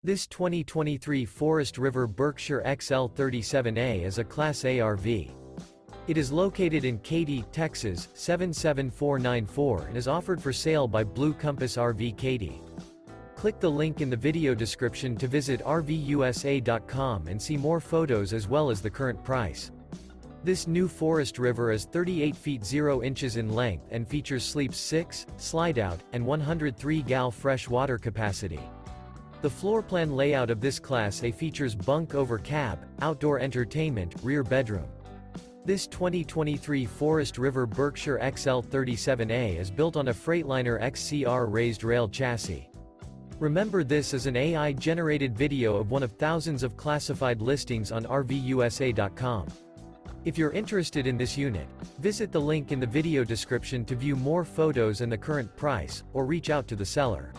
This 2023 Forest River Berkshire XL 37A is a Class A RV. It is located in Katy, Texas, 77494 and is offered for sale by Blue Compass RV Katy. Click the link in the video description to visit RVUSA.com and see more photos as well as the current price. This new Forest River is 38 feet 0 inches in length and features sleeps 6, Slideout, and 103 gal fresh water capacity. The floorplan layout of this Class A features bunk over cab, outdoor entertainment, rear bedroom. This 2023 Forest River Berkshire XL 37A is built on a Freightliner XCR Raised Rail chassis. Remember, this is an AI-generated video of one of thousands of classified listings on RVUSA.com. If you're interested in this unit, visit the link in the video description to view more photos and the current price, or reach out to the seller.